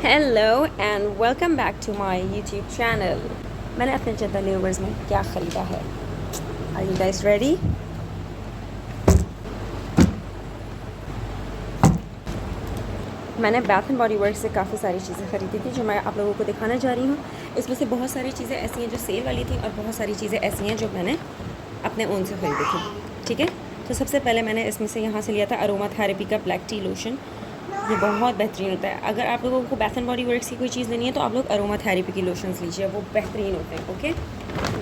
Hello and welcome back to my YouTube channel. मैंने अपने जनता न्यूवर्स में क्या ख़रीदा है? Are you guys ready? मैंने बैथ एंड बॉडी वर्क्स से काफ़ी सारी चीज़ें ख़रीदी थी जो मैं आप लोगों को दिखाने जा रही हूँ। इसमें से बहुत सारी चीज़ें ऐसी हैं जो सेल वाली थी और बहुत सारी चीज़ें ऐसी हैं जो मैंने अपने ओन से ख़रीदी थी। ठीक है, तो सबसे पहले मैंने इसमें से यहाँ से लिया था अरोमा थेरेपी का ब्लैक टी लोशन। ये बहुत बेहतरीन होता है। अगर आप लोगों को बैथ एंड बॉडी वर्क्स की कोई चीज़ लेनी है तो आप लोग अरोमा थेरेपी की लोशंस लीजिए, वो बेहतरीन होते हैं। ओके,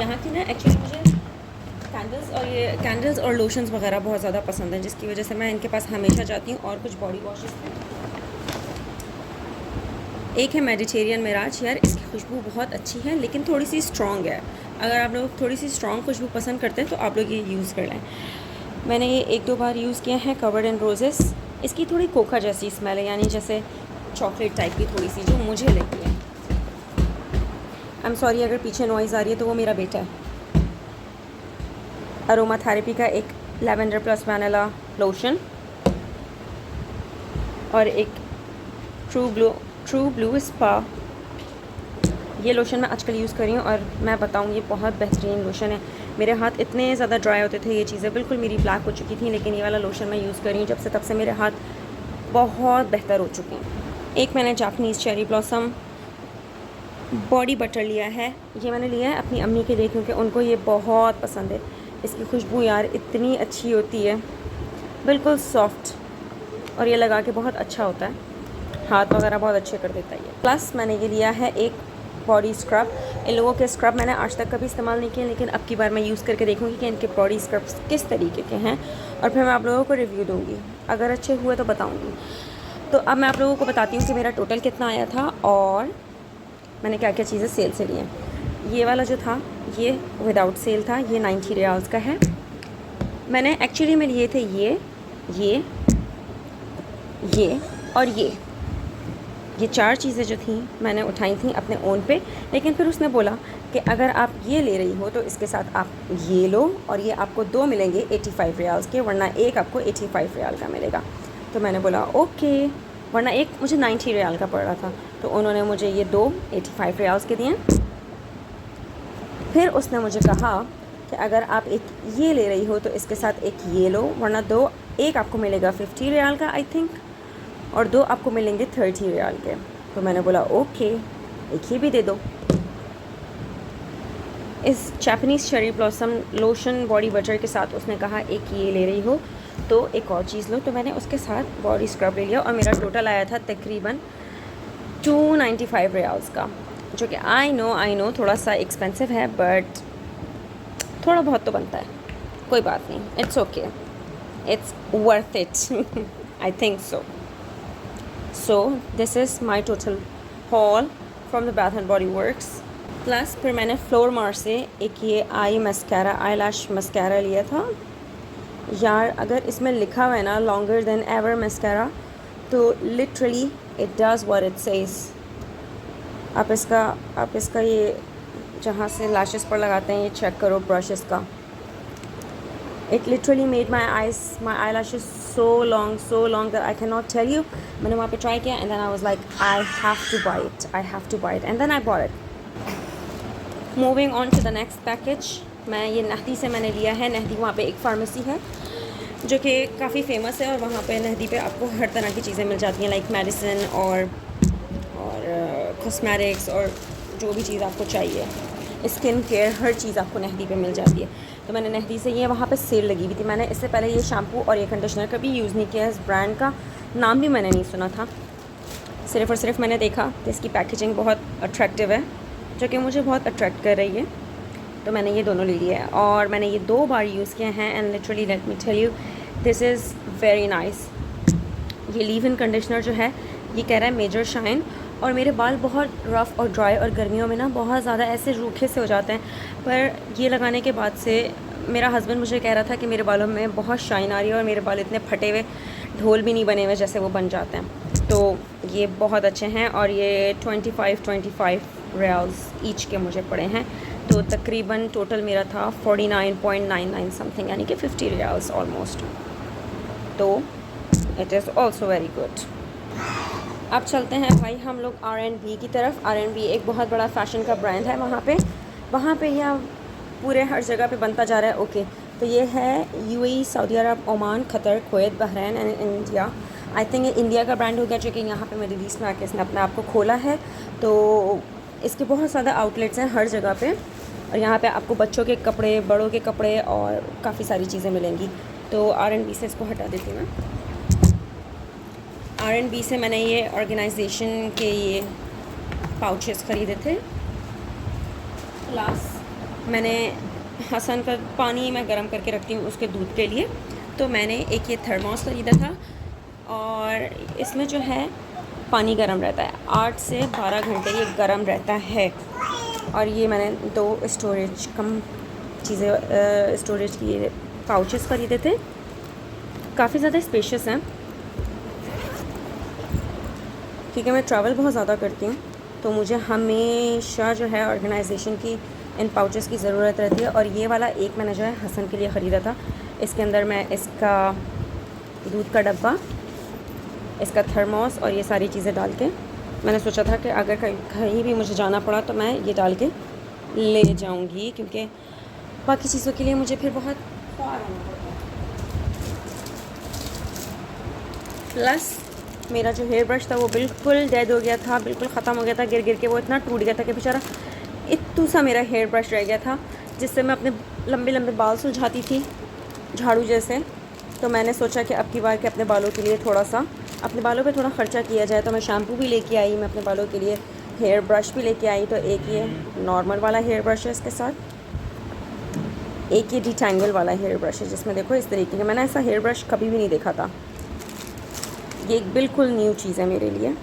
यहाँ की ना एक्चुअली मुझे कैंडल्स और लोशंस वगैरह बहुत ज़्यादा पसंद हैं, जिसकी वजह से मैं इनके पास हमेशा जाती हूँ। और कुछ बॉडी वॉशेस थे, एक है मेडिटेरियन मिराज। यार इसकी खुशबू बहुत अच्छी है लेकिन थोड़ी सी स्ट्रॉन्ग है। अगर आप लोग थोड़ी सी स्ट्रॉन्ग खुशबू पसंद करते हैं तो आप लोग ये यूज़ कर लें। मैंने ये एक दो बार यूज़ किया है, कवर्ड इन रोजेस। इसकी थोड़ी कोका जैसी स्मेल है, यानी जैसे चॉकलेट टाइप की थोड़ी सी, जो मुझे लगी है। आई एम सॉरी अगर पीछे नॉइज़ आ रही है तो वो मेरा बेटा है। अरोमा थेरेपी का एक लैवेंडर प्लस वैनिला लोशन और एक ट्रू ब्लू स्पा। ये लोशन मैं आजकल यूज़ कर रही हूँ और मैं बताऊँ ये बहुत बेहतरीन लोशन है। मेरे हाथ इतने ज़्यादा ड्राई होते थे, ये चीज़ें बिल्कुल मेरी ब्लैक हो चुकी थी, लेकिन ये वाला लोशन मैं यूज़ कर रही हूँ जब से, तब से मेरे हाथ बहुत बेहतर हो चुके हैं। एक मैंने Japanese cherry blossom body butter लिया है। ये मैंने लिया है अपनी अम्मी के लिए क्योंकि उनको ये बहुत पसंद है। इसकी खुशबू यार इतनी अच्छी होती है, बिल्कुल सॉफ्ट, और ये लगा के बहुत अच्छा होता है, हाथ वगैरह बहुत अच्छे कर देता है ये। प्लस मैंने ये लिया है एक बॉडी स्क्रब। इन लोगों के स्क्रब मैंने आज तक कभी इस्तेमाल नहीं किए, लेकिन अब की बार मैं यूज़ करके देखूँगी कि इनके बॉडी स्क्रब्स किस तरीके के हैं और फिर मैं आप लोगों को रिव्यू दूँगी। अगर अच्छे हुए तो बताऊँगी। तो अब मैं आप लोगों को बताती हूँ कि मेरा टोटल कितना आया था और मैंने क्या क्या चीज़ें सेल से ली हैं। ये वाला जो था ये विदाउट सेल था, ये 90 रियाल्स का है। मैंने एक्चुअली में लिए थे ये और ये चार चीज़ें जो थी मैंने उठाई थी अपने ओन पे, लेकिन फिर उसने बोला कि अगर आप ये ले रही हो तो इसके साथ आप ये लो और ये आपको दो मिलेंगे 85 रियाल्स के, वरना एक आपको 85 रियाल का मिलेगा। तो मैंने बोला ओके, वरना एक मुझे 90 रियाल का पड़ रहा था। तो उन्होंने मुझे ये दो 85 रियाल्स के दिए। फिर उसने मुझे कहा कि अगर आप एक ये ले रही हो तो इसके साथ एक ये लो, वरना दो, एक आपको मिलेगा 50 रियाल का आई थिंक, और दो आपको मिलेंगे 30 रियाल के। तो मैंने बोला ओके, एक ही भी दे दो। इस Japanese cherry blossom lotion body butter के साथ उसने कहा एक ये ले रही हो तो एक और चीज़ लो, तो मैंने उसके साथ बॉडी स्क्रब ले लिया और मेरा टोटल आया था तकरीबन 295 रियाल्स का, जो कि आई नो थोड़ा सा एक्सपेंसिव है, बट थोड़ा बहुत तो बनता है, कोई बात नहीं, it's okay, it's worth it I think so. So this is my total haul from the Bath and Body Works. Plus फिर मैंने फ्लोर मार से एक ये आई मस्कारा, आई लैश मस्कारा लिया था। यार अगर इसमें लिखा हुआ है ना लॉन्गर देन एवर मस्कारा, तो literally it does what it says. आप इसका ये जहाँ से लैशेस पर लगाते हैं ये चेक करो, ब्रशेस का। It literally made my eyelashes so long that I cannot tell you. मैंने वहाँ पे ट्राई किया and then I was like I have to buy it and then I bought it. Moving on to the next package, मैं ये नहदी से मैंने लिया है। नहदी वहाँ पे एक फार्मेसी है जो कि काफ़ी फेमस है और वहाँ पे नहदी पे आपको हर तरह की चीज़ें मिल जाती हैं, लाइक मेडिसिन और कॉस्मेटिक्स और जो भी चीज़ आपको चाहिए, स्किन केयर, हर चीज़ आपको नहदी पे मिल जाती है। तो मैंने नहदी से ये वहाँ पे सेल लगी हुई थी। मैंने इससे पहले ये शैम्पू और ये कंडीशनर कभी यूज़ नहीं किया, इस ब्रांड का नाम भी मैंने नहीं सुना था। सिर्फ़ और सिर्फ मैंने देखा कि इसकी पैकेजिंग बहुत अट्रैक्टिव है, जो कि मुझे बहुत अट्रैक्ट कर रही है, तो मैंने ये दोनों ले लिया है और मैंने ये 2 बार यूज़ किए हैं। And literally let me tell you this is very nice. ये लीव इन कंडीशनर जो है ये कह रहा है मेजर शाइन, और मेरे बाल बहुत रफ़ और ड्राई और गर्मियों में ना बहुत ज़्यादा ऐसे रूखे से हो जाते हैं, पर ये लगाने के बाद से मेरा हस्बैंड मुझे कह रहा था कि मेरे बालों में बहुत शाइन आ रही है और मेरे बाल इतने फटे हुए, ढोल भी नहीं बने हुए जैसे वो बन जाते हैं। तो ये बहुत अच्छे हैं और ये 25 रियाल्स ईच के मुझे पड़े हैं, तो तकरीबन टोटल मेरा था 49.99 समथिंग, यानी कि 50 रियाल्स ऑलमोस्ट। तो it is also very good. अब चलते हैं भाई हम लोग R&B की तरफ। R&B एक बहुत बड़ा फ़ैशन का ब्रांड है वहाँ पे या पूरे हर जगह पे बनता जा रहा है। ओके, तो ये है UAE, Saudi Arab, Oman, Qatar, Kuwait, Bahrain and India. I think ये इंडिया का ब्रांड हो गया, जो कि यहाँ पे मिडिल ईस्ट में आके इसने अपने आप को खोला है। तो इसके बहुत ज़्यादा आउटलेट्स हैं हर जगह पे, और यहाँ पे आपको बच्चों के कपड़े, बड़ों के कपड़े और काफ़ी सारी चीज़ें मिलेंगी। तो R&B से इसको हटा देती हूँ मैं। R&B से मैंने ये ऑर्गेनाइजेशन के ये पाउचेस ख़रीदे थे। प्लस मैंने हसन का पानी मैं गर्म करके रखती हूँ उसके दूध के लिए, तो मैंने एक ये थर्मोस ख़रीदा था, और इसमें जो है पानी गर्म रहता है, 8 से 12 घंटे ये गर्म रहता है। और ये मैंने 2 स्टोरेज कम चीज़ें स्टोरेज की पाउचेस ख़रीदे थे, काफ़ी ज़्यादा स्पेशियस हैं क्योंकि मैं ट्रैवल बहुत ज़्यादा करती हूँ, तो मुझे हमेशा जो है ऑर्गेनाइजेशन की इन पाउचेस की ज़रूरत रहती है। और ये वाला एक मैंने जो है हसन के लिए ख़रीदा था। इसके अंदर मैं इसका दूध का डब्बा, इसका थर्मोस और ये सारी चीज़ें डाल के मैंने सोचा था कि अगर कहीं भी मुझे जाना पड़ा तो मैं ये डाल के ले जाऊंगी, क्योंकि बाकी चीज़ों के लिए मुझे फिर बहुत ख्वार होना पड़ता है। प्लस मेरा जो हेयर ब्रश था वो बिल्कुल डेड हो गया था, बिल्कुल ख़त्म हो गया था, गिर गिर के वो इतना टूट गया था कि बेचारा इत्तू सा मेरा हेयर ब्रश रह गया था, जिससे मैं अपने लंबे लंबे बाल सुलझाती थी झाड़ू जैसे। तो मैंने सोचा कि अब की बार के अपने बालों के लिए थोड़ा सा अपने बालों पे थोड़ा ख़र्चा किया जाए, तो मैं शैम्पू भी लेके आई, मैं अपने बालों के लिए हेयर ब्रश भी लेके आई। तो एक ये नॉर्मल वाला हेयर ब्रश है, इसके साथ एक ये डिटैंगल वाला हेयर ब्रश है, जिसमें देखो इस तरीके का, मैंने ऐसा हेयर ब्रश कभी भी नहीं देखा था, ये एक बिल्कुल न्यू चीज़ है मेरे लिए।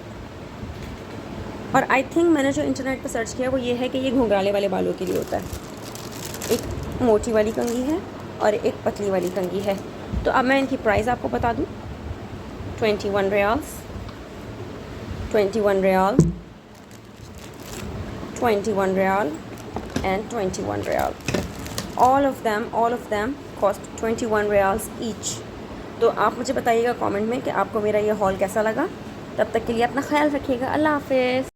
और आई थिंक मैंने जो इंटरनेट पर सर्च किया वो ये है कि ये घुंघराले वाले बालों के लिए होता है। एक मोटी वाली कंघी है और एक पतली वाली कंघी है। तो अब मैं इनकी प्राइस आपको बता दूँ, 21 riyals, 21 riyal, 21 riyal and 21 riyal. All of them cost 21 riyals each. तो आप मुझे बताइएगा कमेंट में कि आपको मेरा ये हॉल कैसा लगा। तब तक के लिए अपना ख्याल रखिएगा। अल्लाह हाफ़िज़।